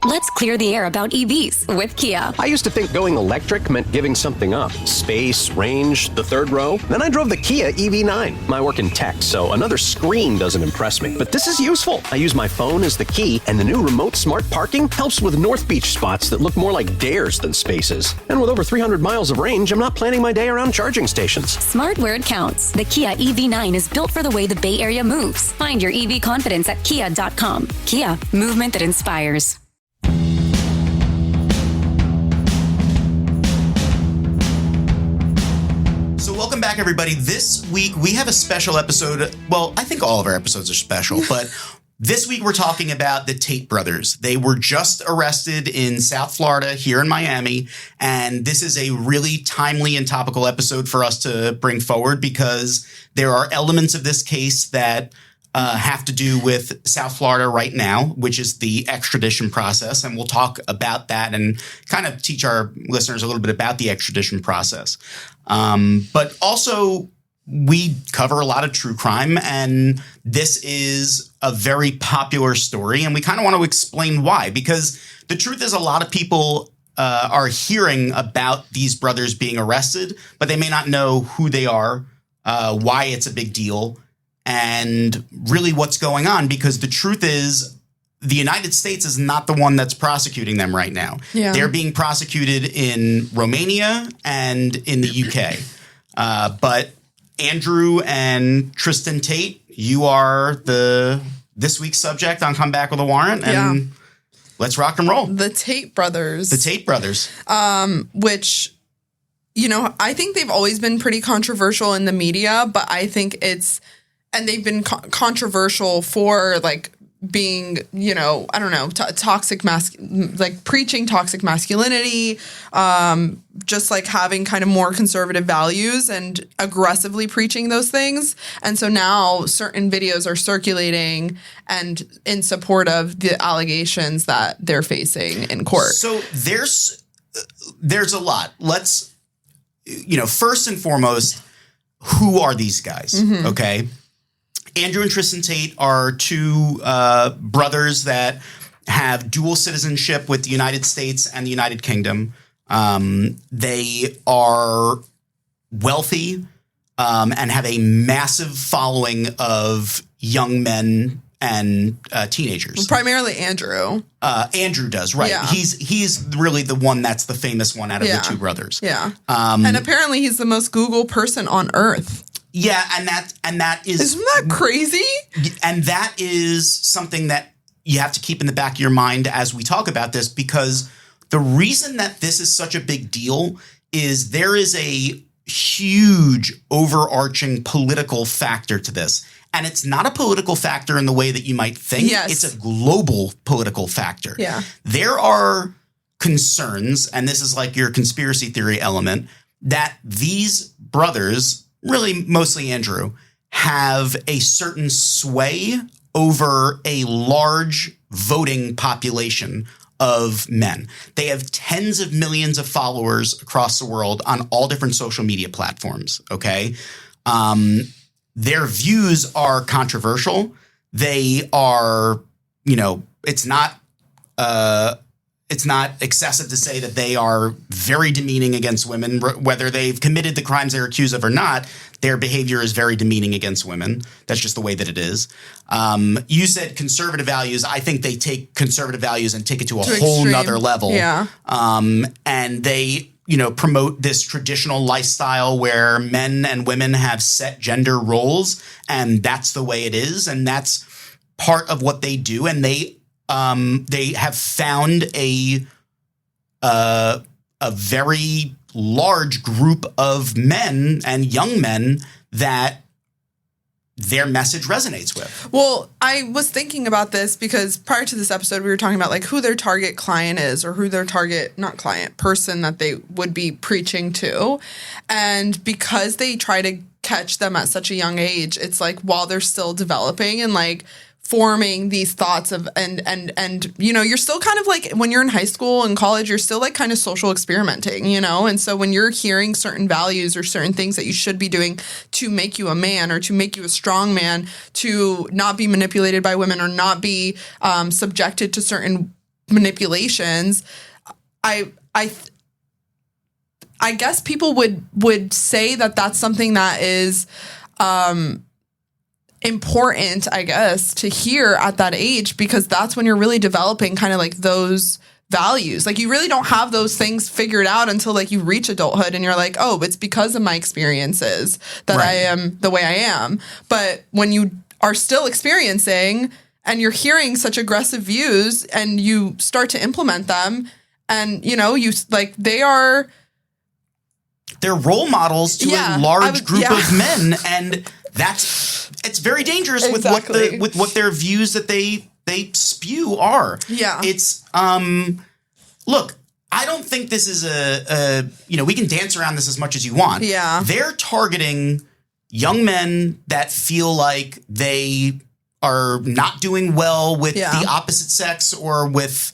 Let's clear the air about EVs with Kia. I used to think going electric meant giving something up. Space, range, the third row. Then I drove the Kia EV9. I work in tech, so another screen doesn't impress me. But this is useful. I use my phone as the key, and the new remote smart parking helps with North Beach spots that look more like dares than spaces. And with over 300 miles of range, I'm not planning my day around charging stations. Smart where it counts. The Kia EV9 is built for the way the Bay Area moves. Find your EV confidence at kia.com. Kia, movement that inspires. So welcome back, everybody. This week we have a special episode. Well, I think all of our episodes are special, but this week we're talking about the Tate brothers. They were just arrested in South Florida, here in Miami, and this is a really timely and topical episode for us to bring forward because there are elements of this case that have to do with South Florida right now, which is the extradition process. And we'll talk about that and kind of teach our listeners a little bit about the extradition process. But also, we cover a lot of true crime, and this is a very popular story. And we kind of want to explain why, because the truth is a lot of people are hearing about these brothers being arrested, but they may not know who they are, why it's a big deal, and really what's going on, because the truth is the United States is not the one that's prosecuting them right now. Yeah. They're being prosecuted in Romania and in the UK. But Andrew and Tristan Tate, you are this week's subject on Come Back with a Warrant. And let's rock and roll. The Tate brothers. The Tate brothers. Which, you know, I think they've always been pretty controversial in the media, but I think and they've been controversial for like being, you know, I don't know, toxic like preaching toxic masculinity, just like having kind of more conservative values and aggressively preaching those things. And so now certain videos are circulating and in support of the allegations that they're facing in court. So there's a lot. Let's, you know, first and foremost, who are these guys? Mm-hmm. Okay. Andrew and Tristan Tate are two brothers that have dual citizenship with the United States and the United Kingdom. They are wealthy and have a massive following of young men and teenagers. Primarily Andrew. Andrew does, right. Yeah. He's really the one that's the famous one out of the two brothers. Yeah. And apparently he's the most Googled person on Earth. Yeah, and that is... Isn't that crazy? And that is something that you have to keep in the back of your mind as we talk about this, because the reason that this is such a big deal is there is a huge overarching political factor to this. And it's not a political factor in the way that you might think. Yes. It's a global political factor. Yeah. There are concerns, and this is like your conspiracy theory element, that these brothers... really mostly Andrew, have a certain sway over a large voting population of men. They have tens of millions of followers across the world on all different social media platforms, okay? Their views are controversial. They are, you know, it's not excessive to say that they are very demeaning against women, whether they've committed the crimes they're accused of or not. Their behavior is very demeaning against women. That's just the way that it is. You said conservative values. I think they take conservative values and take it to a whole nother level. Yeah. And they, you know, promote this traditional lifestyle where men and women have set gender roles, and that's the way it is. And that's part of what they do. And they have found a very large group of men and young men that their message resonates with. Well, I was thinking about this because prior to this episode, we were talking about like who their target client is, or who their target, not client, person that they would be preaching to. And because they try to catch them at such a young age, it's like while they're still developing and like forming these thoughts of and you know, you're still kind of like when you're in high school and college, you're still like kind of social experimenting, you know? And so when you're hearing certain values or certain things that you should be doing to make you a man or to make you a strong man, to not be manipulated by women or not be subjected to certain manipulations, I guess people would say that that's something that is important, I guess, to hear at that age, because that's when you're really developing kind of like those values. Like, you really don't have those things figured out until like you reach adulthood and you're like, oh, it's because of my experiences that I am the way I am. But when you are still experiencing and you're hearing such aggressive views and you start to implement them, and you like they're role models to a large group of men, and it's very dangerous with what their views that they spew are. Yeah. It's look, I don't think this is we can dance around this as much as you want. Yeah. They're targeting young men that feel like they are not doing well with the opposite sex or with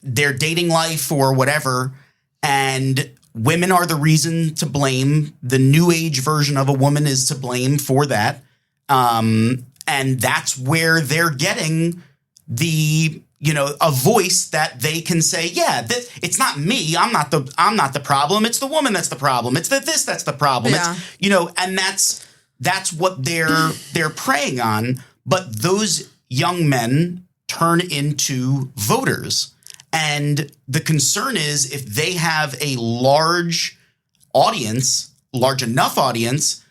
their dating life or whatever, and women are the reason to blame. The new age version of a woman is to blame for that. And that's where they're getting a voice that they can say, yeah, it's not me. I'm not the problem. It's the woman that's the problem. It's that's the problem. Yeah. It's, and that's what they're preying on. But those young men turn into voters. And the concern is, if they have a large enough audience,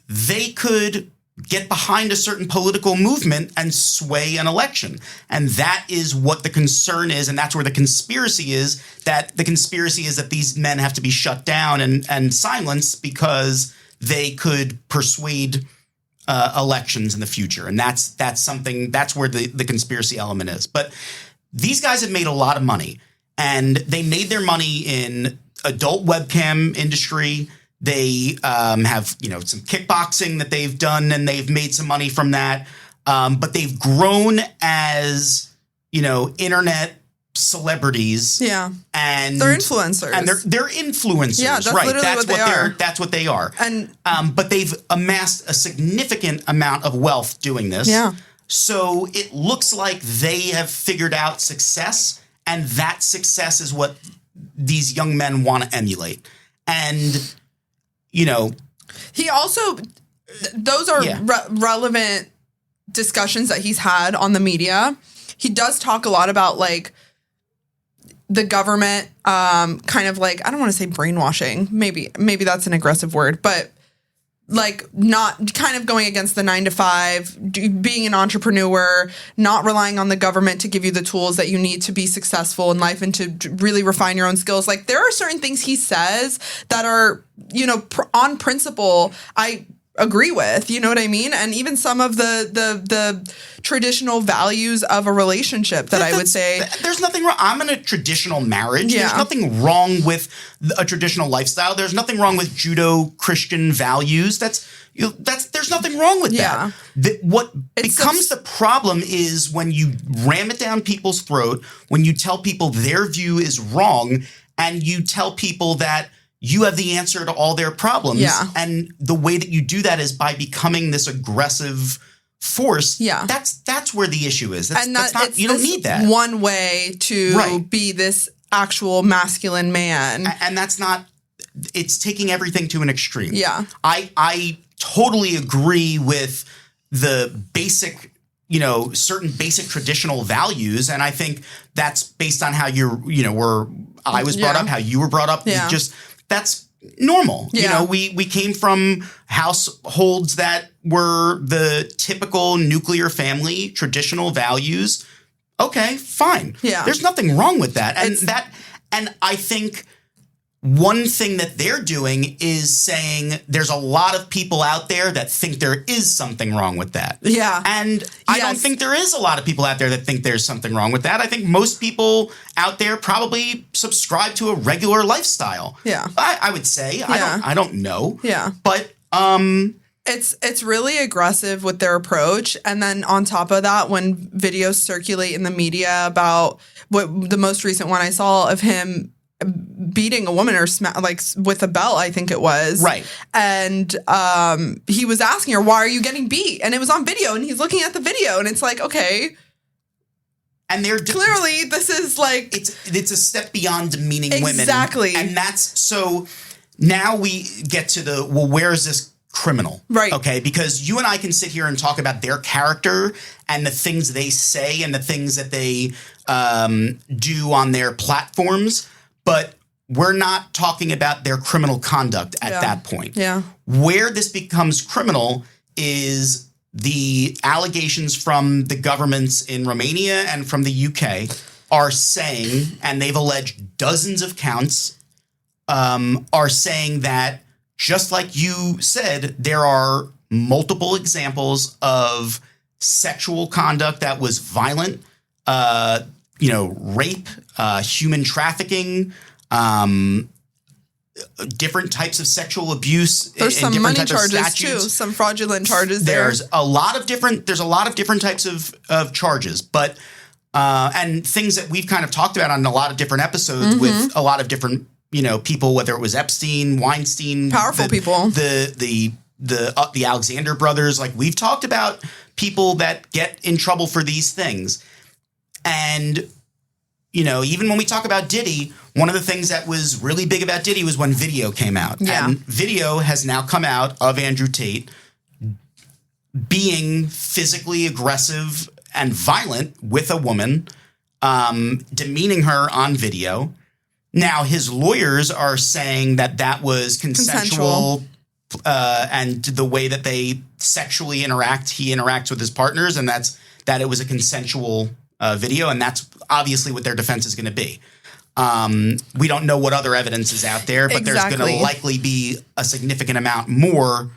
they could get behind a certain political movement and sway an election. And that is what the concern is. And that's where the conspiracy is, that these men have to be shut down and silenced because they could persuade elections in the future. And that's where the conspiracy element is. But these guys have made a lot of money, and they made their money in adult webcam industry. They have, some kickboxing that they've done, and they've made some money from that. But they've grown as, internet celebrities. Yeah. And they're influencers. And they're influencers. Yeah, that's right. That's what they are. And but they've amassed a significant amount of wealth doing this. Yeah. So it looks like they have figured out success, and that success is what these young men want to emulate. And, he also, those are relevant discussions that he's had on the media. He does talk a lot about like the government, kind of like, I don't want to say brainwashing. Maybe that's an aggressive word, but like not kind of going against the 9-to-5, being an entrepreneur, not relying on the government to give you the tools that you need to be successful in life and to really refine your own skills. Like, there are certain things he says that are, on principle, I agree with, you know what I mean? And even some of the traditional values of a relationship that I would say. There's nothing wrong. I'm in a traditional marriage. Yeah. There's nothing wrong with a traditional lifestyle. There's nothing wrong with Judeo-Christian values. There's nothing wrong with that. What becomes the problem is when you ram it down people's throat, when you tell people their view is wrong, and you tell people that you have the answer to all their problems. Yeah. And the way that you do that is by becoming this aggressive force. Yeah. That's where the issue is. You don't need that. One way to be this actual masculine man. And that's not, it's taking everything to an extreme. Yeah. I totally agree with the basic, certain basic traditional values. And I think that's based on how I was brought up, how you were brought up. Yeah. That's normal. Yeah. We came from households that were the typical nuclear family, traditional values. Okay, fine. Yeah. There's nothing wrong with that. And I think one thing that they're doing is saying there's a lot of people out there that think there is something wrong with that. Yeah. And I don't think there is a lot of people out there that think there's something wrong with that. I think most people out there probably subscribe to a regular lifestyle. Yeah. I would say. Yeah. I don't know. Yeah. But it's really aggressive with their approach. And then on top of that, when videos circulate in the media about what the most recent one I saw of him beating a woman or with a belt, I think it was. Right. And he was asking her, why are you getting beat? And it was on video, and he's looking at the video, and it's like, okay, And they're clearly this is like it's a step beyond demeaning women. Exactly. And that's so now we get to where is this criminal? Right. Okay. Because you and I can sit here and talk about their character and the things they say and the things that they do on their platforms, but we're not talking about their criminal conduct at that point. Yeah. Where this becomes criminal is the allegations from the governments in Romania and from the UK are saying, and they've alleged dozens of counts, are saying that, just like you said, there are multiple examples of sexual conduct that was violent, rape, human trafficking, different types of sexual abuse. There's some different money types of charges statutes. too, some fraudulent charges. There's a lot of different types of charges, but and things that we've kind of talked about on a lot of different episodes with a lot of different people, whether it was Epstein, Weinstein, powerful people, the Alexander brothers. Like, we've talked about people that get in trouble for these things, and even when we talk about Diddy, one of the things that was really big about Diddy was when video came out. Yeah. And video has now come out of Andrew Tate being physically aggressive and violent with a woman, demeaning her on video. Now, his lawyers are saying that was consensual. And the way that they sexually interact, he interacts with his partners, and that it was a consensual video, and that's obviously what their defense is going to be. We don't know what other evidence is out there, but there's going to likely be a significant amount more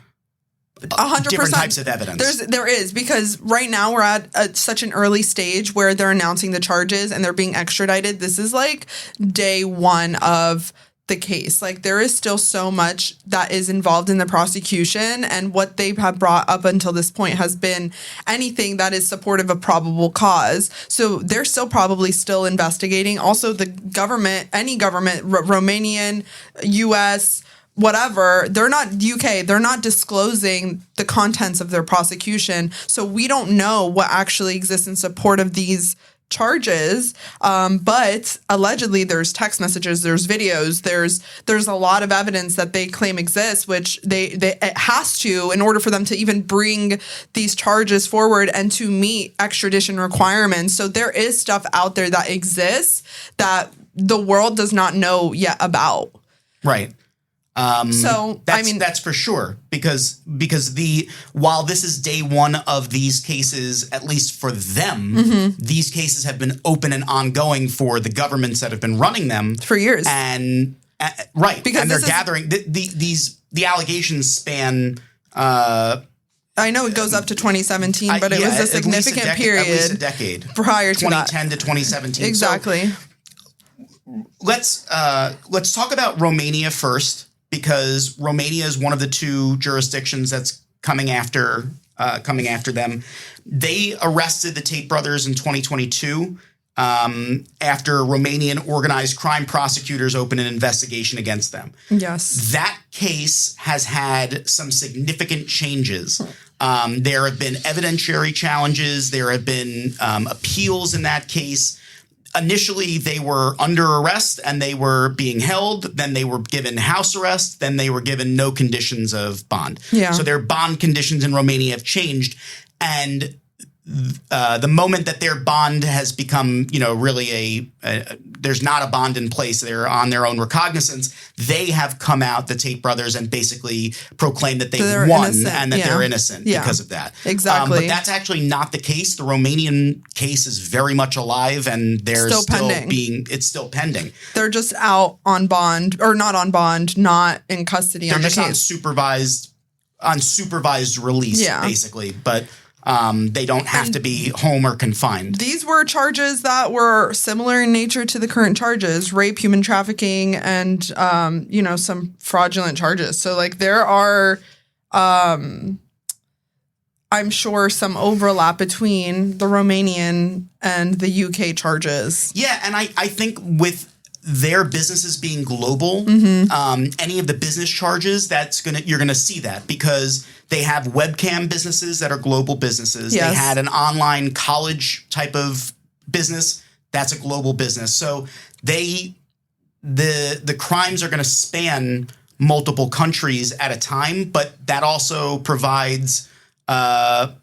100%. Different types of evidence. There is, because right now we're at such an early stage where they're announcing the charges and they're being extradited. This is like day one of the case. Like, there is still so much that is involved in the prosecution, and what they have brought up until this point has been anything that is supportive of probable cause. So they're probably still investigating. Also, the government, any government, Romanian, U.S., whatever, they're not UK, they're not disclosing the contents of their prosecution. So we don't know what actually exists in support of these charges. But allegedly there's text messages, there's videos, there's a lot of evidence that they claim exists, which it has to, in order for them to even bring these charges forward and to meet extradition requirements. So there is stuff out there that exists that the world does not know yet about. Right. That's for sure, because while this is day one of these cases, at least for them, these cases have been open and ongoing for the governments that have been running them for years. And because they're gathering the allegations span. I know it goes up to 2017, but it was a significant period, at least a decade prior to 2010 to 2017. Exactly. So let's talk about Romania first, because Romania is one of the two jurisdictions that's coming after them. They arrested the Tate brothers in 2022 after Romanian organized crime prosecutors opened an investigation against them. Yes. That case has had some significant changes. There have been evidentiary challenges. There have been appeals in that case. Initially, they were under arrest and they were being held. Then they were given house arrest. Then they were given no conditions of bond. Yeah. So their bond conditions in Romania have changed. And the moment that their bond has become, really there's not a bond in place, they're on their own recognizance, they have come out, the Tate brothers, and basically proclaimed that they've won innocent. And that they're innocent because of that. Exactly. But that's actually not the case. The Romanian case is very much alive, and they're it's still pending. They're just out on bond, or not on bond, not in custody. They're on the just case. unsupervised release, basically. But they don't have to be home or confined. These were charges that were similar in nature to the current charges: rape, human trafficking, and some fraudulent charges. So there are, I'm sure, some overlap between the Romanian and the UK charges. Yeah, and I think with their businesses being global, any of the business charges, you're gonna see that, because they have webcam businesses that are global businesses. Yes. They had an online college type of business, that's a global business. So the crimes are going to span multiple countries at a time, but that also provides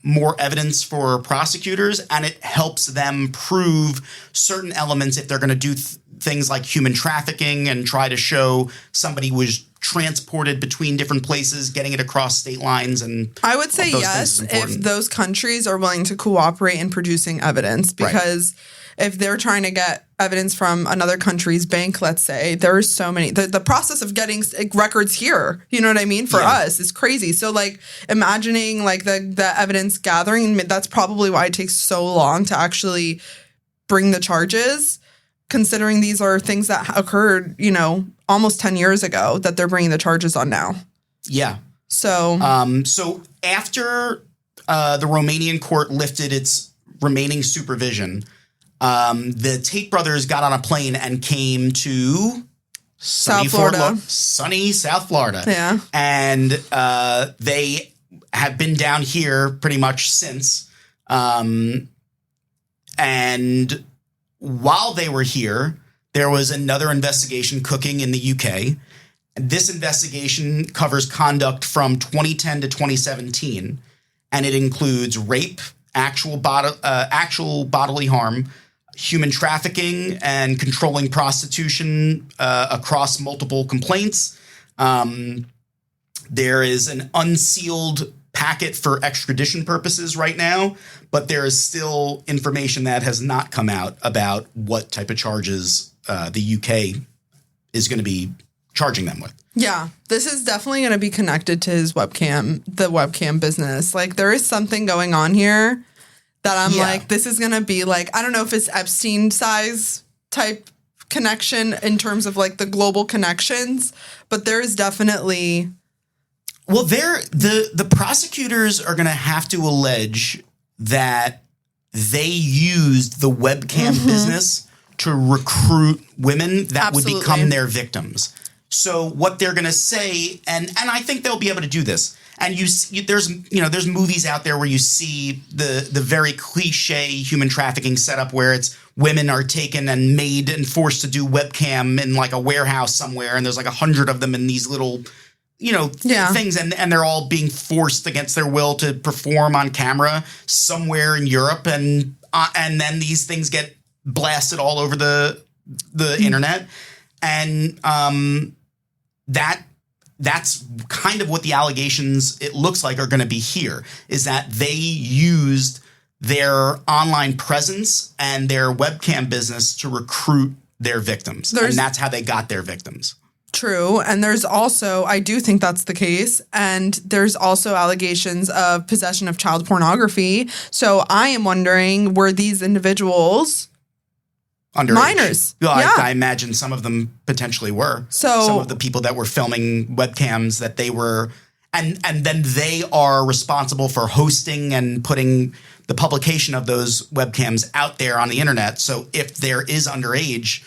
more evidence for prosecutors, and it helps them prove certain elements if they're going to do things like human trafficking and try to show somebody was transported between different places, getting it across state lines. And I would say yes if those countries are willing to cooperate in producing evidence, because if they're trying to get evidence from another country's bank, let's say, there's so many. The process of getting records here, you know what I mean, for us is crazy. So like imagining like the evidence gathering, that's probably why it takes so long to actually bring the charges, considering these are things that occurred, you know, almost 10 years ago that they're bringing the charges on now. Yeah. So so after the Romanian court lifted its remaining supervision, the Tate brothers got on a plane and came to sunny South Florida. Yeah. And they have been down here pretty much since. And while they were here, there was another investigation cooking in the UK. This investigation covers conduct from 2010 to 2017, and it includes rape, actual bodily harm, human trafficking, and controlling prostitution across multiple complaints. There is an unsealed packet for extradition purposes right now, but there is still information that has not come out about what type of charges the UK is going to be charging them with. Yeah, this is definitely going to be connected to the webcam business. Like there is something going on here that I'm like, this is going to be like, I don't know if it's Epstein size type connection in terms of like the global connections, but there is definitely. Well, the prosecutors are going to have to allege that they used the webcam business to recruit women that would become their victims. So what they're going to say, and I think they'll be able to do this. And there's movies out there where you see the very cliche human trafficking setup where it's women are taken and made and forced to do webcam in like a warehouse somewhere, and there's like 100 of them in these little things, and they're all being forced against their will to perform on camera somewhere in Europe, and then these things get blasted all over the internet, and that's kind of what the allegations, it looks like, are going to be here, is that they used their online presence and their webcam business to recruit their victims. And that's how they got their victims. True. And there's also, I do think that's the case. And there's also allegations of possession of child pornography. So I am wondering, were these individuals underage? Minors? Well, yeah. I imagine some of them potentially were. So some of the people that were filming webcams that they were, and then they are responsible for hosting and putting the publication of those webcams out there on the internet. So if there is underage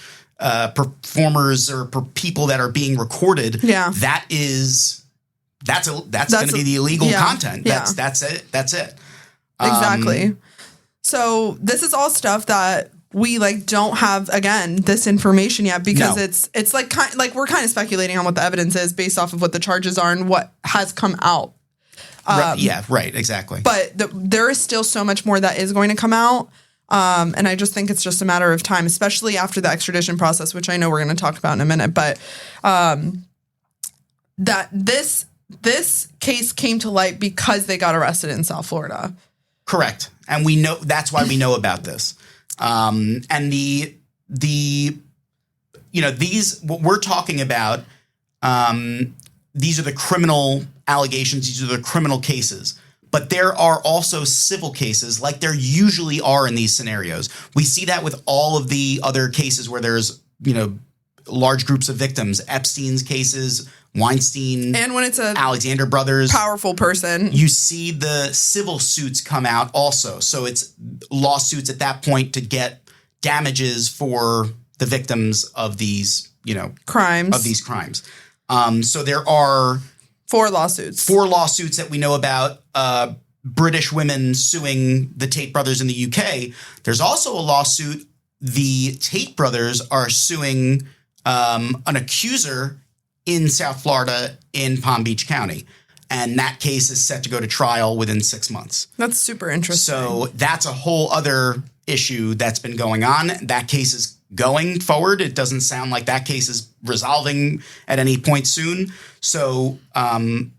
performers or people that are being recorded, that's going to be the illegal content. That's it. Exactly. So this is all stuff that we like don't have, again, this information yet, because it's like we're kind of speculating on what the evidence is based off of what the charges are and what has come out. Right, exactly. But there is still so much more that is going to come out. And I just think it's just a matter of time, especially after the extradition process, which I know we're going to talk about in a minute. But that this case came to light because they got arrested in South Florida. Correct. And we know that's why we know about this. And these what we're talking about, these are the criminal allegations. These are the criminal cases. But there are also civil cases, like there usually are in these scenarios. We see that with all of the other cases where there's, large groups of victims, Epstein's cases, Weinstein, and when it's a Alexander brothers, powerful person, you see the civil suits come out also. So it's lawsuits at that point to get damages for the victims of these, crimes. So there are 4 lawsuits. 4 lawsuits that we know about. British women suing the Tate brothers in the UK. There's also a lawsuit. The Tate brothers are suing an accuser in South Florida in Palm Beach County. And that case is set to go to trial within 6 months. That's super interesting. So that's a whole other issue that's been going on. That case is going forward. It doesn't sound like that case is resolving at any point soon. So,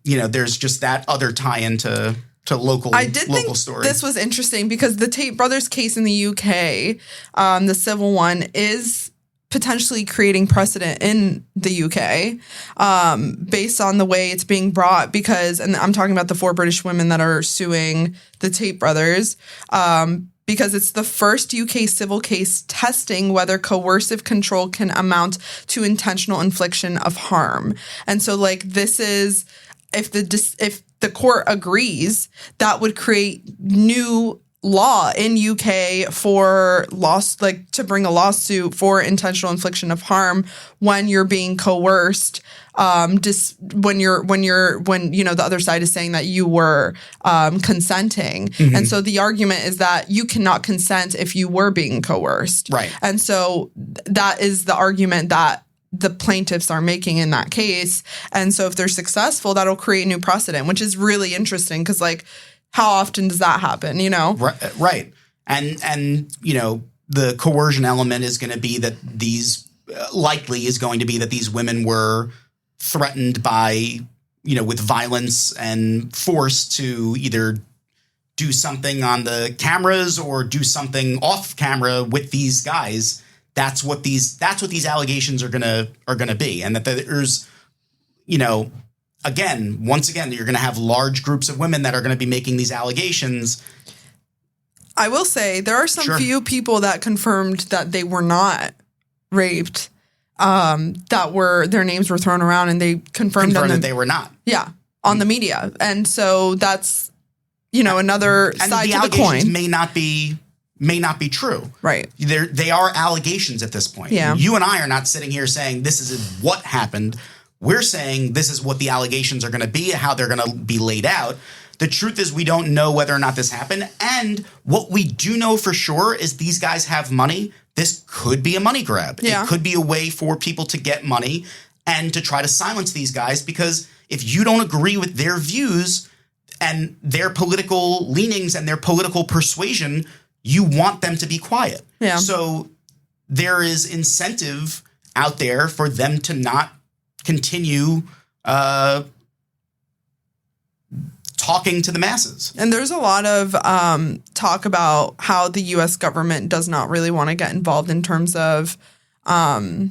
there's just that other tie-in to local I did think story. This was interesting because the Tate brothers case in the UK, the civil one, is potentially creating precedent in the UK based on the way it's being brought because, and I'm talking about the 4 British women that are suing the Tate brothers, because it's the first UK civil case testing whether coercive control can amount to intentional infliction of harm. And so this is, if the court agrees, that would create new law in UK for to bring a lawsuit for intentional infliction of harm when you're being coerced, when the other side is saying that you were consenting. Mm-hmm. And so the argument is that you cannot consent if you were being coerced. Right. And so that is the argument that the plaintiffs are making in that case. And so if they're successful, that'll create new precedent, which is really interesting because how often does that happen, Right. And the coercion element is going to be that these women were threatened by, with violence and force to either do something on the cameras or do something off camera with these guys. That's what these allegations are gonna be. And that there's, once again, you're going to have large groups of women that are going to be making these allegations. I will say there are some few people that confirmed that they were not raped, their names were thrown around and they confirmed that they were not. Yeah, on the media. And so that's, another side to the coin. May not be true. Right. They are allegations at this point. Yeah. You and I are not sitting here saying this is what happened. We're saying this is what the allegations are going to be, how they're going to be laid out. The truth is we don't know whether or not this happened. And what we do know for sure is these guys have money. This could be a money grab. Yeah. It could be a way for people to get money and to try to silence these guys, because if you don't agree with their views and their political leanings and their political persuasion, you want them to be quiet. Yeah. So there is incentive out there for them to not continue talking to the masses. And there's a lot of talk about how the U.S. government does not really want to get involved in terms of the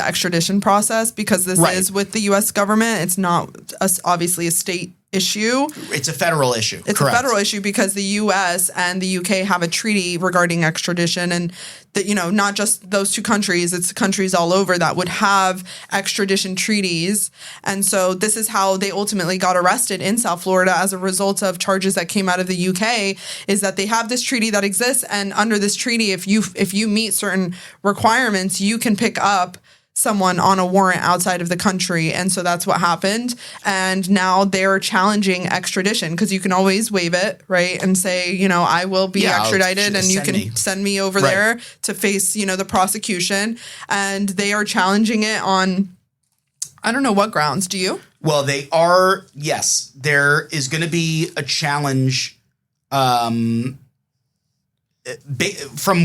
extradition process, because this is with the U.S. government. It's not obviously a state issue. It's a federal issue. It's correct. A federal issue because the U.S. and the U.K. have a treaty regarding extradition, and that, not just those two countries, it's countries all over that would have extradition treaties. And so this is how they ultimately got arrested in South Florida as a result of charges that came out of the U.K. is that they have this treaty that exists, and under this treaty, if you meet certain requirements, you can pick up someone on a warrant outside of the country. And so that's what happened. And now they're challenging extradition because you can always waive it, right? And say, I will be extradited and you can send me over there to face, the prosecution. And they are challenging it on, I don't know what grounds. Do you? Well, they are. Yes, there is going to be a challenge. From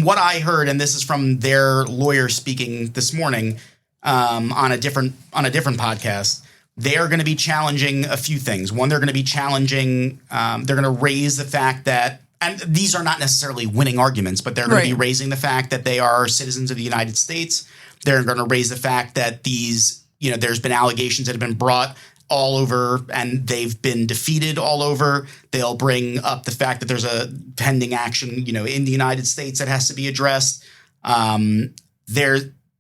what I heard, and this is from their lawyer speaking this morning, on a different podcast, they are going to be challenging a few things. One, they're going to be challenging, they're going to raise the fact that, and these are not necessarily winning arguments, but they're going to be raising the fact that they are citizens of the United States. They're going to raise the fact that these, there's been allegations that have been brought all over and they've been defeated all over. They'll bring up the fact that there's a pending action, in the United States that has to be addressed.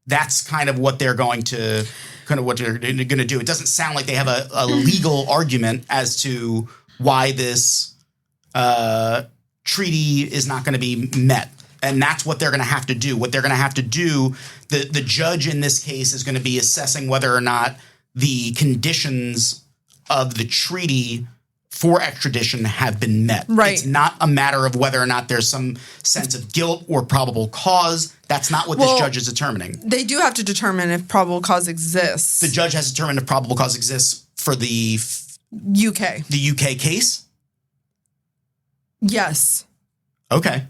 That's kind of what they're going to do. It doesn't sound like they have a legal argument as to why this treaty is not going to be met. And that's what they're going to have to do. What they're going to have to do, the judge in this case is going to be assessing whether or not the conditions of the treaty for extradition have been met. Right. It's not a matter of whether or not there's some sense of guilt or probable cause. That's not what this judge is determining. They do have to determine if probable cause exists. The judge has determined if probable cause exists for the UK. The UK case? Yes. Okay.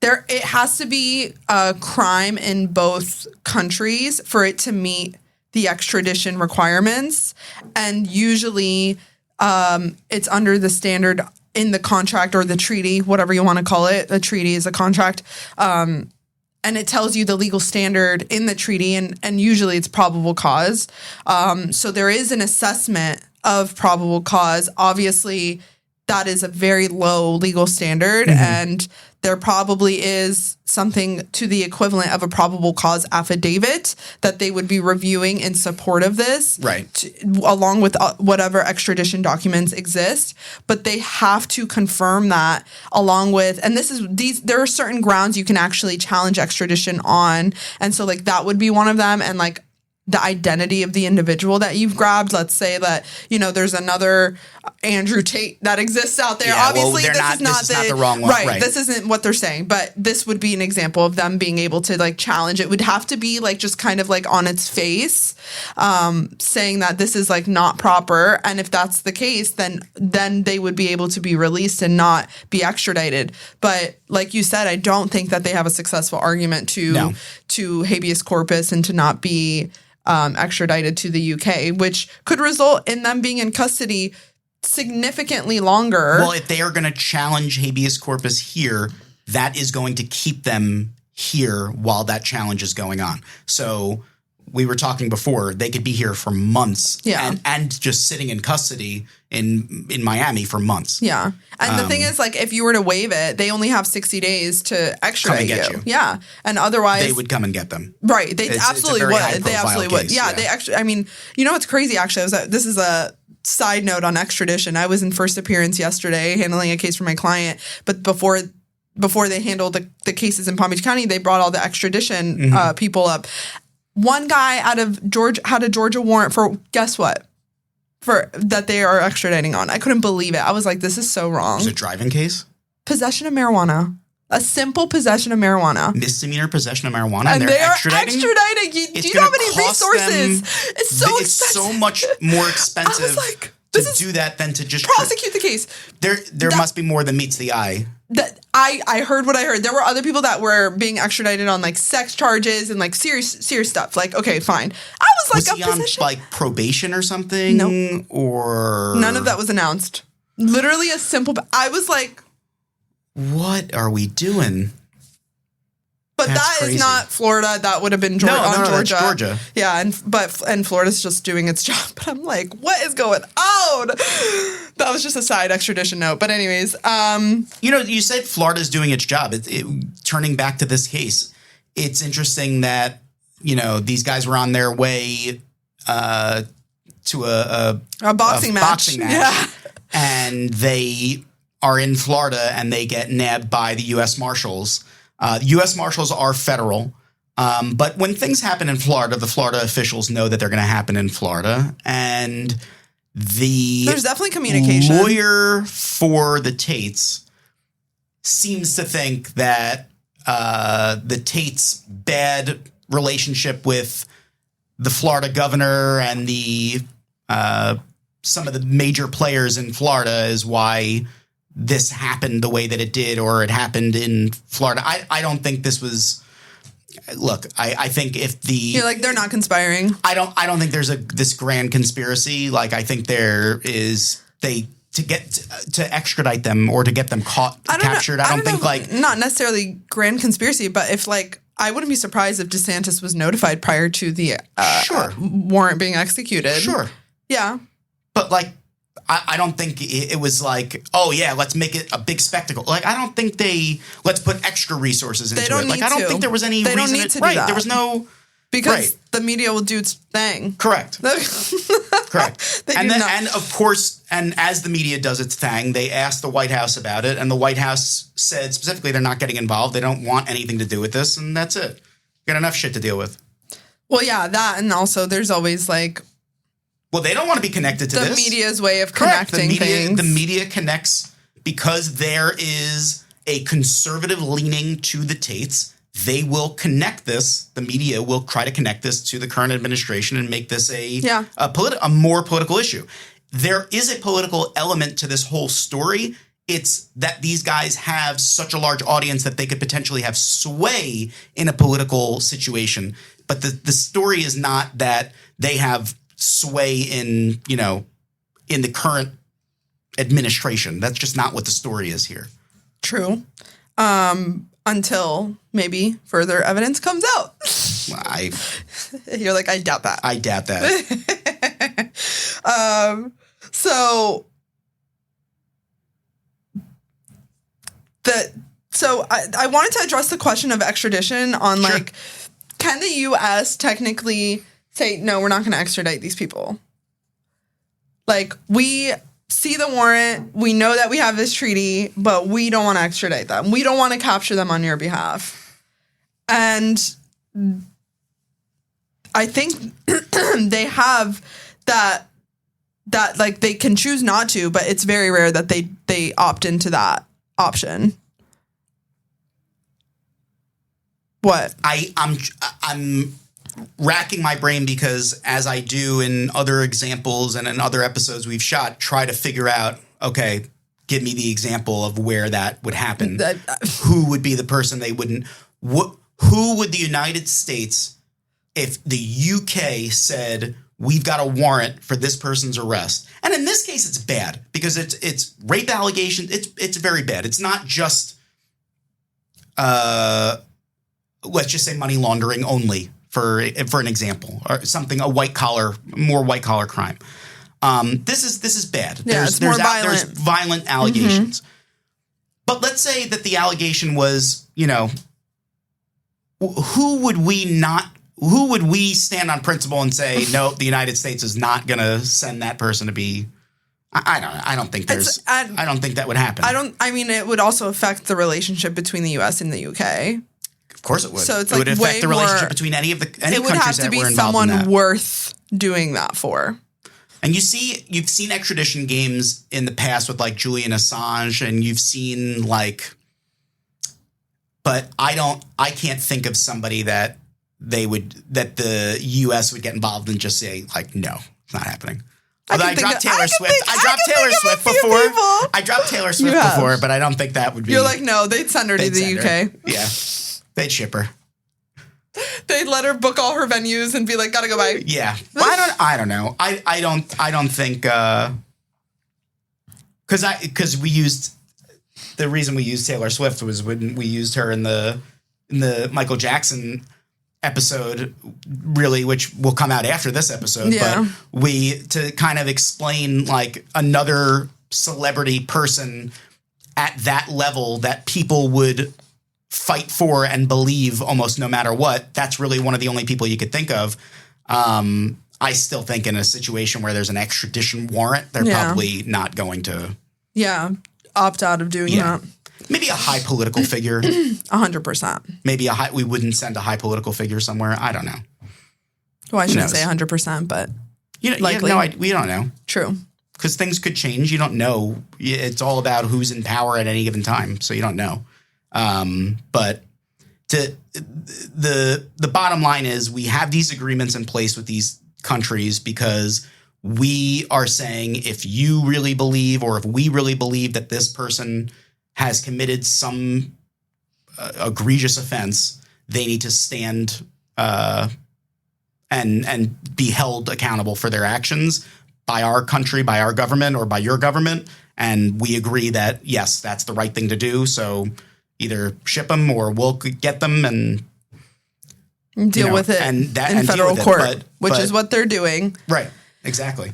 It has to be a crime in both countries for it to meet the extradition requirements. And usually it's under the standard in the contract or the treaty, whatever you want to call it. A treaty is a contract. And it tells you the legal standard in the treaty, and usually it's probable cause. So there is an assessment of probable cause. Obviously, that is a very low legal standard, and there probably is something to the equivalent of a probable cause affidavit that they would be reviewing in support of this, right? Along with whatever extradition documents exist. But they have to confirm that along with, and there are certain grounds you can actually challenge extradition on, and so like that would be one of them, and like the identity of the individual that you've grabbed. Let's say that, there's another Andrew Tate that exists out there. Yeah, obviously, this is not the wrong one. Right. This isn't what they're saying, but this would be an example of them being able to like challenge. It would have to be like just kind of like on its face, saying that this is like not proper. And if that's the case, then they would be able to be released and not be extradited. But like you said, I don't think that they have a successful argument to habeas corpus and to not be extradited to the UK, which could result in them being in custody significantly longer. Well, if they are going to challenge habeas corpus here, that is going to keep them here while that challenge is going on. So we were talking before, they could be here for months and just sitting in custody in Miami for months. Yeah. And the thing is, like, if you were to waive it, they only have 60 days to extradite you. Yeah. And otherwise they would come and get them. Right. They absolutely would. They absolutely would. Case, yeah. They actually, I mean, you know what's crazy actually? This is a side note on extradition. I was in first appearance yesterday handling a case for my client, but before they handled the cases in Palm Beach County, they brought all the extradition people up. One guy out of Georgia had a Georgia warrant for, guess what? For that they are extraditing on. I couldn't believe it. I was like, this is so wrong. Was it a driving case? Possession of marijuana. A simple possession of marijuana. Misdemeanor possession of marijuana. And they're they are extraditing? Do you know how many resources? It's so expensive. It's so much more expensive I was like, to do that than to just prosecute the case. There must be more than meets the eye. That I heard what I heard. There were other people that were being extradited on like sex charges and like serious stuff. Like, okay, fine. I was like, was he on like probation or something? No. Or none of that was announced. Literally a simple. I was like, what are we doing? But That's crazy. Is not Florida. That would have been Georgia. That's Georgia. Yeah, and Florida's just doing its job. But I'm like, what is going on? That was just a side extradition note. But anyways, you said Florida's doing its job. Turning back to this case, it's interesting that these guys were on their way to a boxing match. Yeah. And they are in Florida and they get nabbed by the U.S. Marshals. U.S. Marshals are federal, but when things happen in Florida, the Florida officials know that they're going to happen in Florida. And there's definitely communication. Lawyer for the Tates seems to think that the Tates' bad relationship with the Florida governor and some of the major players in Florida is why this happened the way that it did, or it happened in Florida. I don't think this was. Look, I think if you're like, they're not conspiring. I don't think there's this grand conspiracy. Like, I think there is to extradite them or to get them captured. I don't think not necessarily grand conspiracy, but if like. I wouldn't be surprised if DeSantis was notified prior to the warrant being executed. Sure. Yeah. But like, I don't think it was like, oh yeah, let's make it a big spectacle. Like, I don't think let's put extra resources into it. Like, I don't think there was any reason. Don't need to do that. There was no. Because the media will do its thing. Correct. Correct. And of course, and as the media does its thing, they asked the White House about it, and the White House said specifically they're not getting involved. They don't want anything to do with this, and that's it. Got enough shit to deal with. Well, yeah, that, and also there's always like Well, they don't want to be connected to the this. media's way of Correct. connecting things. The media connects because there is a conservative leaning to the Tates. They will connect this. The media will try to connect this to the current administration and make this a more political issue. There is a political element to this whole story. It's that these guys have such a large audience that they could potentially have sway in a political situation. But the story is not that they have sway in the current administration. That's just not what the story is here. True. Until maybe further evidence comes out. You're like, I doubt that. I doubt that. So I wanted to address the question of extradition on Sure. like, can the U.S. technically say, no, we're not going to extradite these people? Like, we see the warrant, we know that we have this treaty, but we don't want to extradite them. We don't want to capture them on your behalf. And I think they have that like they can choose not to, but it's very rare that they opt into that option. What? I'm racking my brain because, as I do in other examples and in other episodes we've shot, try to figure out, okay, give me the example of where that would happen. Who would be the person they wouldn't? Who would the United States, if the UK said, we've got a warrant for this person's arrest? And in this case, it's bad because it's rape allegations. It's very bad. It's not just, let's just say money laundering only. For an example, or something, more white collar crime. This is bad. Yeah, it's more violent. There's violent allegations. Mm-hmm. But let's say that the allegation was, who would we stand on principle and say, no, the United States is not going to send that person to be. I don't think that would happen. I mean, it would also affect the relationship between the U.S. and the UK. Of course it would. So it's it would like affect way the relationship more, between any it would countries have to that be were involved in that. someone worth doing that for. And you've seen extradition games in the past with like Julian Assange, and you've seen but I can't think of somebody that the U.S. would get involved and just say like, no, it's not happening. Although I dropped Taylor Swift. I dropped Taylor Swift before. I dropped Taylor Swift before, but I don't think that would be. You're like, no, they'd send her to the UK. Yeah. They'd ship her. They'd let her book all her venues and be like, gotta go by. Yeah. Well, I don't know. I don't think because we used the reason we used Taylor Swift was when we used her in the Michael Jackson episode, really, which will come out after this episode. Yeah. But to kind of explain like another celebrity person at that level that people would fight for and believe almost no matter what. That's really one of the only people you could think of. I still think in a situation where there's an extradition warrant, they're probably not going to. Yeah. Opt out of doing that. Maybe a high political figure. 100%. Maybe we wouldn't send a high political figure somewhere. I don't know. Well, I shouldn't say 100%, but likely. We don't know. True. Because things could change. You don't know. It's all about who's in power at any given time. So you don't know. But the bottom line is we have these agreements in place with these countries because we are saying if you really believe or if we really believe that this person has committed some egregious offense, they need to stand and be held accountable for their actions by our country, by our government, or by your government. And we agree that, yes, that's the right thing to do. So either ship them or we'll get them and deal with it in federal court, which is what they're doing. Right. Exactly.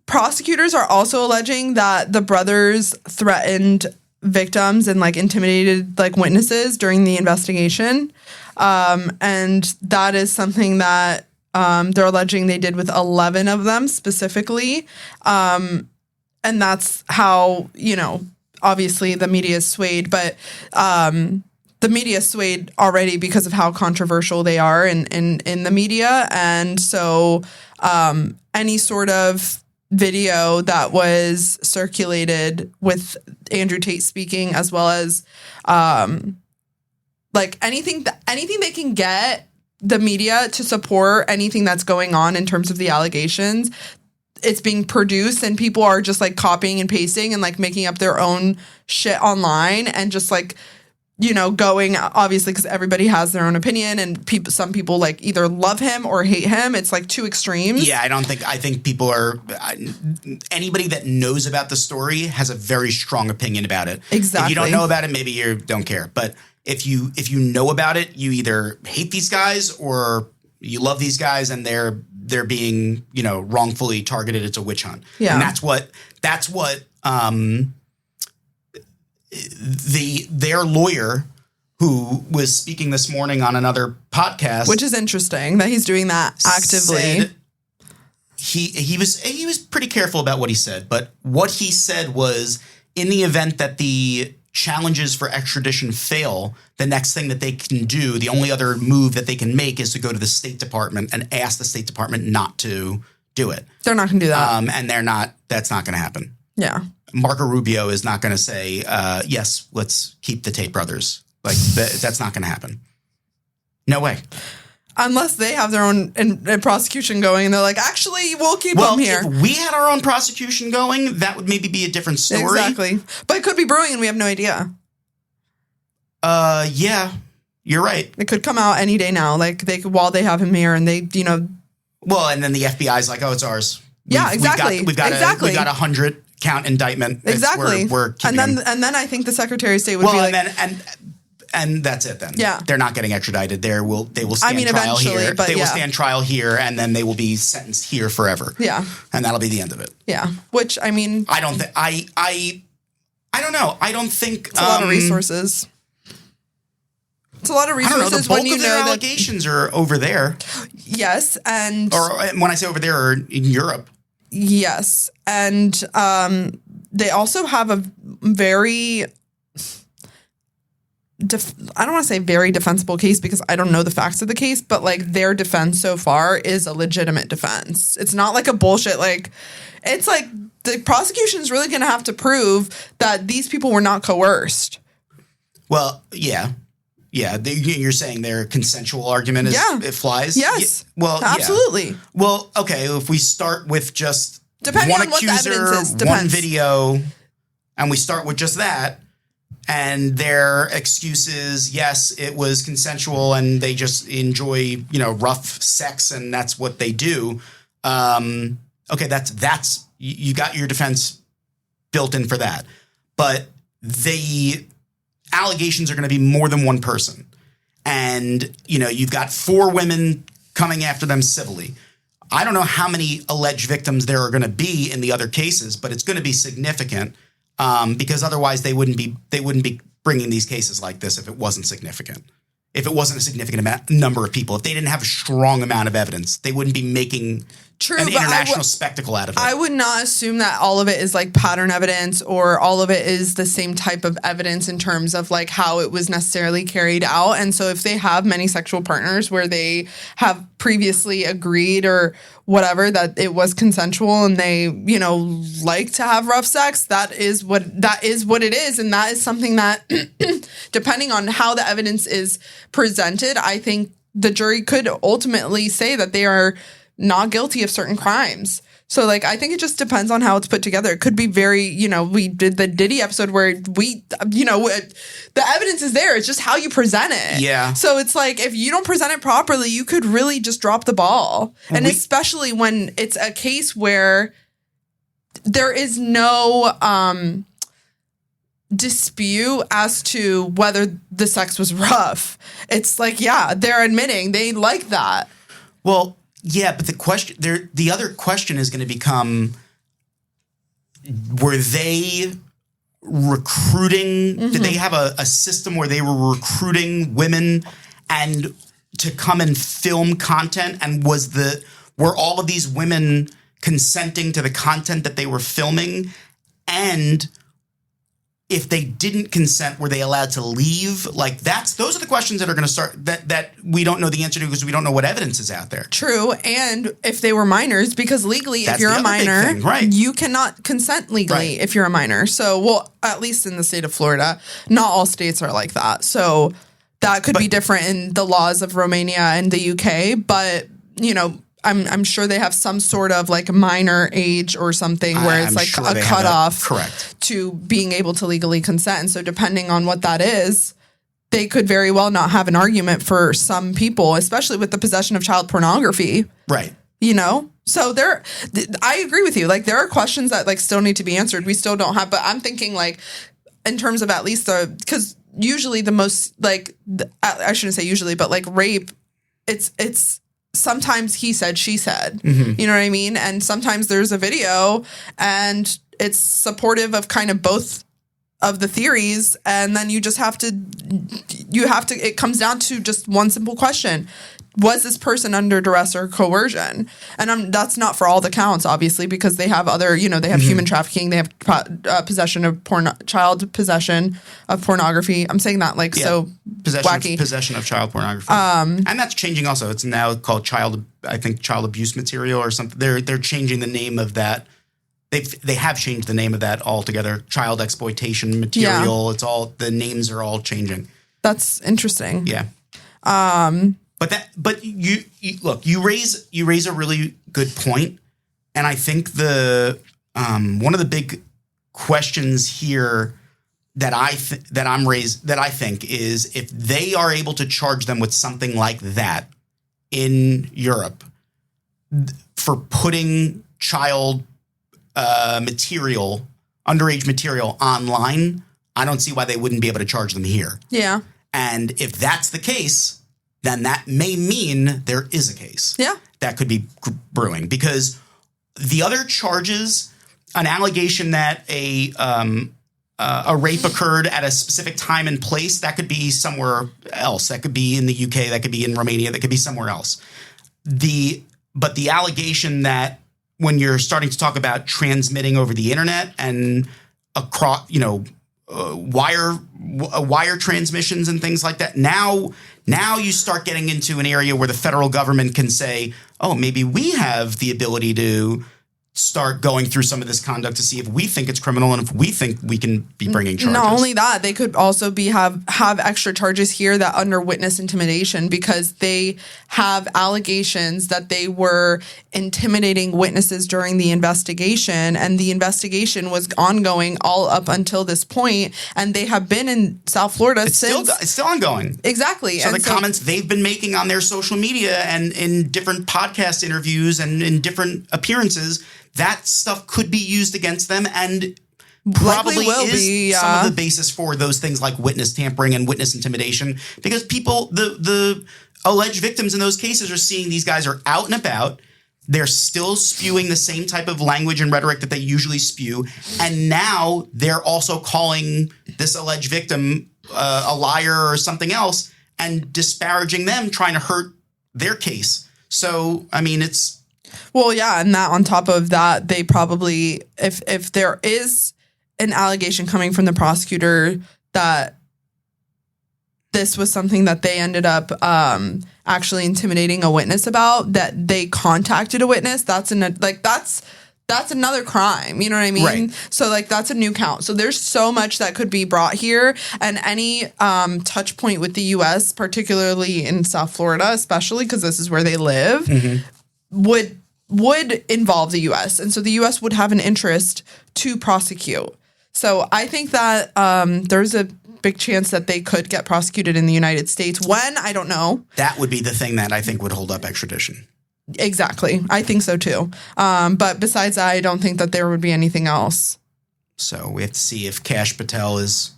Prosecutors are also alleging that the brothers threatened victims and intimidated witnesses during the investigation. And that is something that they're alleging they did with 11 of them specifically. And that's how, obviously the media is swayed, but the media is swayed already because of how controversial they are in the media. And so any sort of video that was circulated with Andrew Tate speaking, as well as like anything they can get the media to support anything that's going on in terms of the allegations. It's being produced and people are just like copying and pasting and like making up their own shit online and just like, you know, going, obviously, because everybody has their own opinion and some people like either love him or hate him. It's like two extremes. Yeah, I think people are, anybody that knows about the story has a very strong opinion about it. Exactly. If you don't know about it, maybe you don't care. But if you know about it, you either hate these guys or you love these guys and they're being, you know, wrongfully targeted. It's a witch hunt. Yeah. And that's what their lawyer, who was speaking this morning on another podcast, which is interesting that he's doing that actively. He was pretty careful about what he said, but what he said was, in the event that the challenges for extradition fail, the next thing that they can do, the only other move that they can make, is to go to the State Department and ask the State Department not to do it. They're not going to do that. And that's not going to happen. Yeah. Marco Rubio is not going to say, yes, let's keep the Tate brothers. Like, that's not going to happen. No way. Unless they have their own prosecution going and they're like, actually, we'll keep them here. If we had our own prosecution going, that would maybe be a different story. Exactly. But it could be brewing and we have no idea. Yeah, you're right. It could come out any day now. Like, they could, while they have him here and they, you know. Well, and then the FBI's like, oh, it's ours. Yeah, exactly. We've got 100 count indictment. Exactly. We're keeping them. And then I think the Secretary of State would be like, and that's it then. Yeah. They're not getting extradited. They will stand trial here. But they will stand trial here, and then they will be sentenced here forever. Yeah. And that'll be the end of it. Yeah. Which, I mean, I don't think I don't know. I don't think it's a lot of resources. It's a lot of resources. The bulk of their allegations are over there. Yes, and or when I say over there, are in Europe. Yes, and they also have a very I don't want to say very defensible case because I don't know the facts of the case, but like their defense so far is a legitimate defense. It's not like a bullshit, like it's like the prosecution is really going to have to prove that these people were not coerced. Well, yeah. Yeah, you're saying their consensual argument it flies? Yes. Yeah. Well, absolutely. Yeah. Well, okay, if we start with just depending one on what accuser, the evidence is, one video, and we start with just that, and their excuses, yes, it was consensual and they just enjoy, rough sex and that's what they do. Okay, that's you got your defense built in for that. But the allegations are going to be more than one person. And, you've got 4 women coming after them civilly. I don't know how many alleged victims there are going to be in the other cases, but it's going to be significant because otherwise they wouldn't be bringing these cases like this if it wasn't significant. If it wasn't a significant number of people, if they didn't have a strong amount of evidence, they wouldn't be making an international spectacle out of it. I would not assume that all of it is like pattern evidence or all of it is the same type of evidence in terms of like how it was necessarily carried out. And so if they have many sexual partners where they have previously agreed or whatever that it was consensual and they, like to have rough sex, that is what it is. And that is something that depending on how the evidence is presented, I think the jury could ultimately say that they are not guilty of certain crimes. So, I think it just depends on how it's put together. It could be very, we did the Diddy episode where the evidence is there. It's just how you present it. Yeah. So it's like, if you don't present it properly, you could really just drop the ball. And especially when it's a case where there is no dispute as to whether the sex was rough. It's like, yeah, they're admitting they like that. Well, yeah, but the other question is going to become, were they recruiting? Mm-hmm. Did they have a system where they were recruiting women and to come and film content? And were all of these women consenting to the content that they were filming? And if they didn't consent, were they allowed to leave? Like those are the questions that are going to start that we don't know the answer to because we don't know what evidence is out there. True. And if they were minors, because legally, That's if you're the a other big minor, thing, right. you cannot consent legally Right. if you're a minor. So, well, at least in the state of Florida, not all states are like that. So that could be different in the laws of Romania and the UK. But, you know, I'm sure they have some sort of like minor age or something where it's I'm like sure a they have cutoff correct. to being able to legally consent. And so depending on what that is, they could very well not have an argument for some people, especially with the possession of child pornography. Right. You know? So I agree with you. Like there are questions that like still need to be answered. We still don't have, but I'm thinking like in terms of at least because usually the most like, I shouldn't say usually, but like rape, it's sometimes he said, she said, you know what I mean? And sometimes there's a video and it's supportive of kind of both of the theories. And then you just have to, it comes down to just one simple question. Was this person under duress or coercion? And that's not for all the counts, obviously, because they have other, you know, they have human trafficking, they have possession of child possession of pornography. I'm saying that like so wacky. Possession of child pornography. And that's changing also. It's now called child abuse material or something. They're changing the name of that. They have changed the name of that altogether. Child exploitation material. Yeah. It's all, the names are all changing. That's interesting. Yeah. But you look, you raise a really good point, and I think one of the big questions here that I think is if they are able to charge them with something like that in Europe for putting child material, underage material online, I don't see why they wouldn't be able to charge them here. Yeah. And if that's the case, then that may mean there is a case. Yeah. That could be brewing because the other charges, an allegation that a rape occurred at a specific time and place, that could be somewhere else. That could be in the UK. That could be in Romania. That could be somewhere else. But the allegation that when you're starting to talk about transmitting over the internet and across, you know, wire transmissions and things like that. Now you start getting into an area where the federal government can say, oh, maybe we have the ability to start going through some of this conduct to see if we think it's criminal and if we think we can be bringing charges. Not only that, they could also have extra charges here that under witness intimidation because they have allegations that they were intimidating witnesses during the investigation, and the investigation was ongoing all up until this point, and they have been in South Florida since. It's still ongoing. Exactly. So comments they've been making on their social media and in different podcast interviews and in different appearances, that stuff could be used against them and probably is some of the basis for those things like witness tampering and witness intimidation because people, the alleged victims in those cases are seeing these guys are out and about. They're still spewing the same type of language and rhetoric that they usually spew. And now they're also calling this alleged victim a liar or something else and disparaging them, trying to hurt their case. So, I mean, it's... Well, yeah, and that on top of that, they probably, if there is an allegation coming from the prosecutor that this was something that they ended up actually intimidating a witness about, that they contacted a witness, that's another crime. You know what I mean? Right. So like that's a new count. So there's so much that could be brought here, and any touch point with the U.S., particularly in South Florida, especially because this is where they live, would involve the U.S. And so the U.S. would have an interest to prosecute. So I think that there's a big chance that they could get prosecuted in the United States. When? I don't know. That would be the thing that I think would hold up extradition. Exactly. I think so too. But besides that, I don't think that there would be anything else. So we have to see if Kash Patel has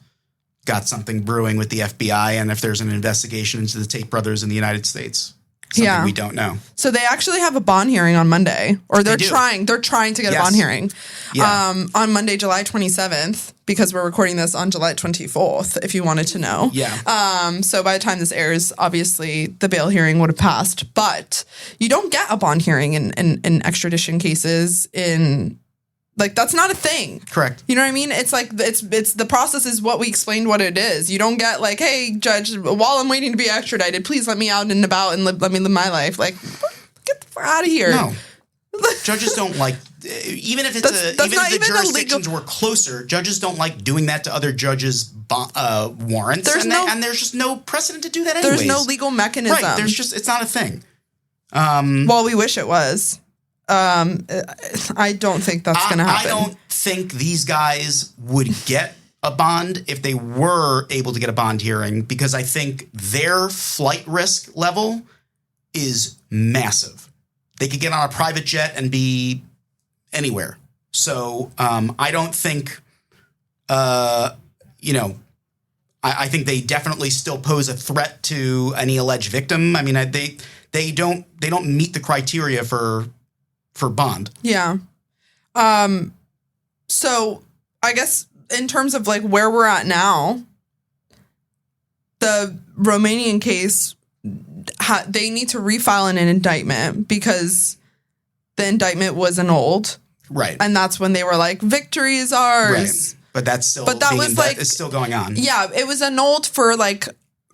got something brewing with the FBI and if there's an investigation into the Tate brothers in the United States. Something we don't know. So they actually have a bond hearing on Monday, or they're trying to get a bond hearing on Monday, July 27th, because we're recording this on July 24th, if you wanted to know. Yeah. So by the time this airs, obviously the bail hearing would have passed, but you don't get a bond hearing in extradition cases in Like, that's not a thing. Correct. You know what I mean? It's like, it's the process is what we explained what it is. You don't get like, hey, judge, while I'm waiting to be extradited, please let me out and about and let me live my life. Like, get the fuck out of here. No. Judges don't like, even if it's even if the jurisdictions were closer, judges don't like doing that to other judges' warrants. And there's just no precedent to do that anyways. There's no legal mechanism. Right. It's not a thing. Well, we wish it was. I don't think that's going to happen. I don't think these guys would get a bond if they were able to get a bond hearing, because I think their flight risk level is massive. They could get on a private jet and be anywhere. So I don't think, I think they definitely still pose a threat to any alleged victim. I mean, they don't meet the criteria for bond. Yeah. So I guess in terms of like where we're at now, the Romanian case, they need to refile an indictment because the indictment was annulled. Right. And that's when they were like, victory is ours. Right. But that's still, it's still going on. Yeah. It was annulled for like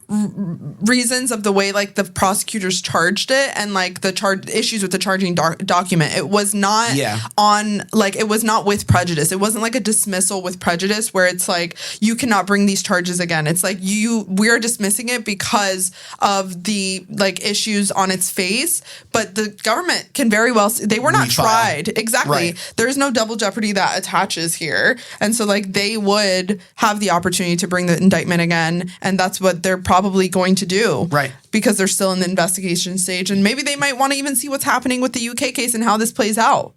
reasons of the way like the prosecutors charged it and like the issues with the charging document. It was not it was not with prejudice. It wasn't like a dismissal with prejudice where it's like you cannot bring these charges again. It's like we're dismissing it because of the like issues on its face, but the government can very well they were not tried. Exactly. Right. There's no double jeopardy that attaches here. And so like they would have the opportunity to bring the indictment again, and that's what they're probably going to do. Right. Because they're still in the investigation stage, and maybe they might want to even see what's happening with the UK case and how this plays out.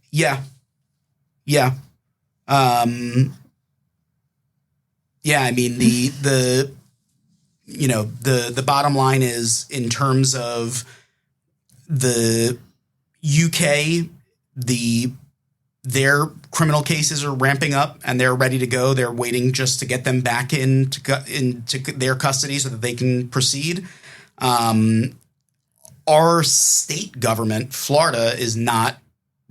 Yeah. Yeah. I mean, the bottom line is, in terms of the UK, their criminal cases are ramping up and they're ready to go. They're waiting just to get them back into their custody so that they can proceed. Our state government, Florida, is not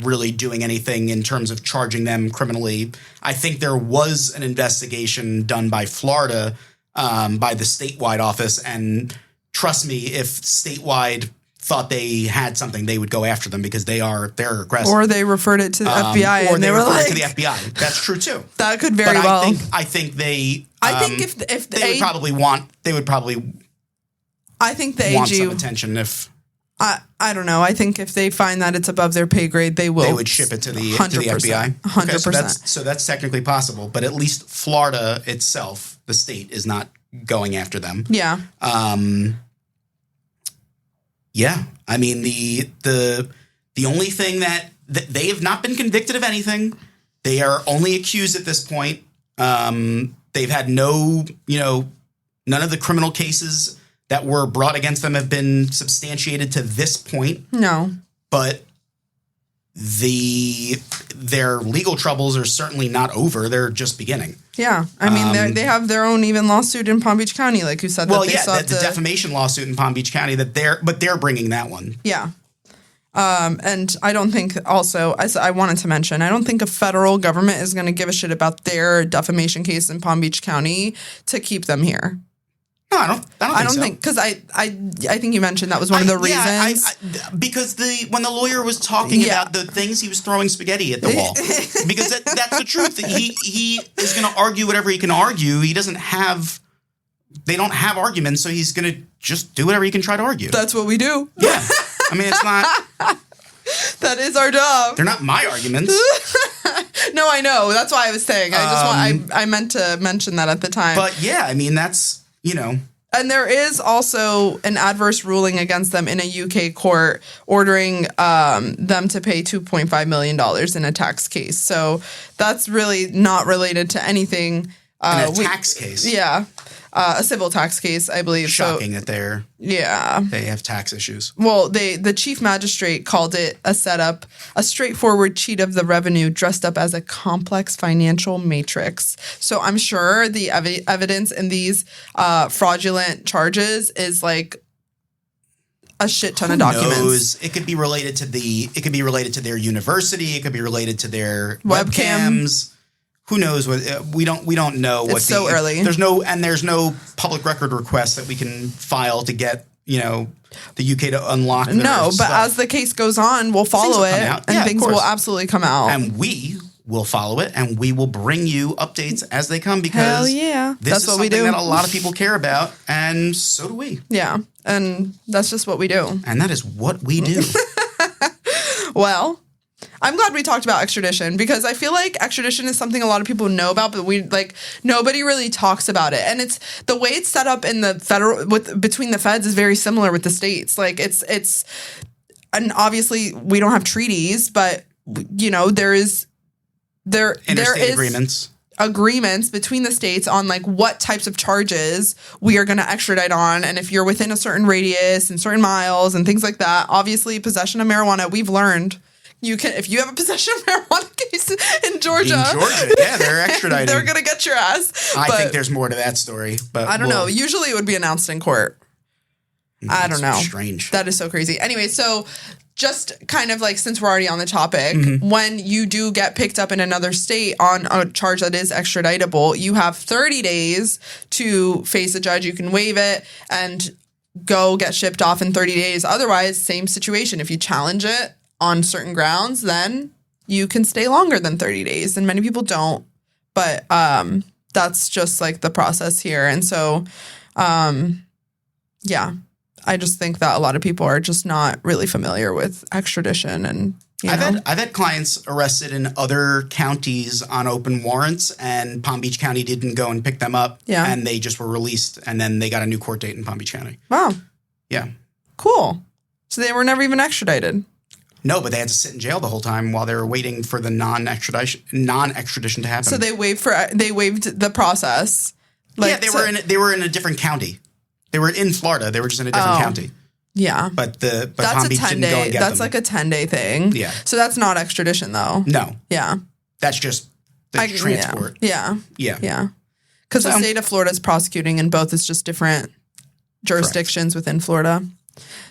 really doing anything in terms of charging them criminally. I think there was an investigation done by Florida, by the statewide office. And trust me, if statewide thought they had something, they would go after them because they're aggressive. Or they referred it to the FBI, or and they were referred like, it to the FBI. That's true too. That could very well. I think they. I think if they would probably want, I think the want AG some attention if. I don't know. I think if they find that it's above their pay grade, they will. They would ship it to the FBI. 100%. So that's technically possible, but at least Florida itself, the state, is not going after them. Yeah. Yeah. I mean, the only thing that they have not been convicted of anything. They are only accused at this point. They've had none of the criminal cases that were brought against them have been substantiated to this point. No. But their legal troubles are certainly not over. They're just beginning. Yeah. I mean, they have their own even lawsuit in Palm Beach County, like you said. Well, the defamation lawsuit in Palm Beach County but they're bringing that one. Yeah. And I don't think also, as I wanted to mention, I don't think a federal government is going to give a shit about their defamation case in Palm Beach County to keep them here. No, I don't think because I think you mentioned that was one of the reasons. Because when the lawyer was talking about the things, he was throwing spaghetti at the wall. Because that's the truth. He is going to argue whatever he can argue. They don't have arguments, so he's going to just do whatever he can try to argue. That's what we do. Yeah. I mean, it's not. That is our job. They're not my arguments. No, I know. That's why I was saying. I meant to mention that at the time. But yeah, I mean, that's. And there is also an adverse ruling against them in a UK court ordering them to pay $2.5 million in a tax case. So that's really not related to anything. In a tax case? Yeah. A civil tax case, I believe. Shocking that they have tax issues. Well, the chief magistrate called it a setup, a straightforward cheat of the revenue dressed up as a complex financial matrix. So I'm sure the evidence in these fraudulent charges is like a shit ton of documents. Knows? It could be related to their university. It could be related to their webcams. Who knows what we don't know what. It's so early. There's no public record request that we can file to get, the UK to unlock their but stuff. as the case goes on, we'll follow it, and things will absolutely come out. And we will follow it, and we will bring you updates as they come, because Hell yeah. this is something that a lot of people care about, and so do we. Yeah, and that's just what we do. And that is what we do. Well, I'm glad we talked about extradition, because I feel like extradition is something a lot of people know about, but nobody really talks about it. And it's the way it's set up in the federal between the feds is very similar with the states. Like it's and obviously we don't have treaties, but there is agreements between the states on like what types of charges we are going to extradite on, and if you're within a certain radius and certain miles and things like that. Obviously, possession of marijuana, we've learned. You can, if you have a possession of marijuana case in Georgia, yeah, they're extraditing. They're gonna get your ass. I think there's more to that story, but I don't know. Usually, it would be announced in court. I don't know. Strange. That is so crazy. Anyway, so just kind of like, since we're already on the topic, when you do get picked up in another state on a charge that is extraditable, you have 30 days to face a judge. You can waive it and go get shipped off in 30 days. Otherwise, same situation. If you challenge it on certain grounds, then you can stay longer than 30 days. And many people don't. But that's just like the process here. And so, yeah. I just think that a lot of people are just not really familiar with extradition, and I've had clients arrested in other counties on open warrants, and Palm Beach County didn't go and pick them up, and they just were released, and then they got a new court date in Palm Beach County. Wow. Yeah. Cool. So they were never even extradited. No, but they had to sit in jail the whole time while they were waiting for the non-extradition to happen. So they waived the process. Like, they were in a different county. They were in Florida. They were just in a different county. Yeah. But that's Palm Beach didn't go and get them. Like a 10-day thing. Yeah. So that's not extradition, though. No. Yeah. That's just the transport. Yeah. Yeah. Yeah. Because the state of Florida is prosecuting in both. It's just different jurisdictions within Florida.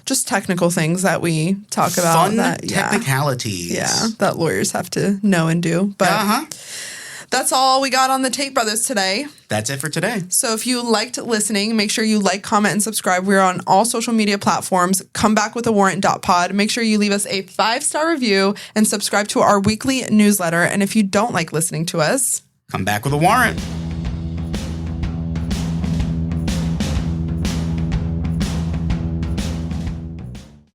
Just technical things that we talk about. Technicalities. Yeah. That lawyers have to know and do. But that's all we got on the Tate Brothers today. That's it for today. So if you liked listening, make sure you like, comment, and subscribe. We're on all social media platforms. Come back with a warrant.pod. Make sure you leave us a 5-star review and subscribe to our weekly newsletter. And if you don't like listening to us, come back with a warrant.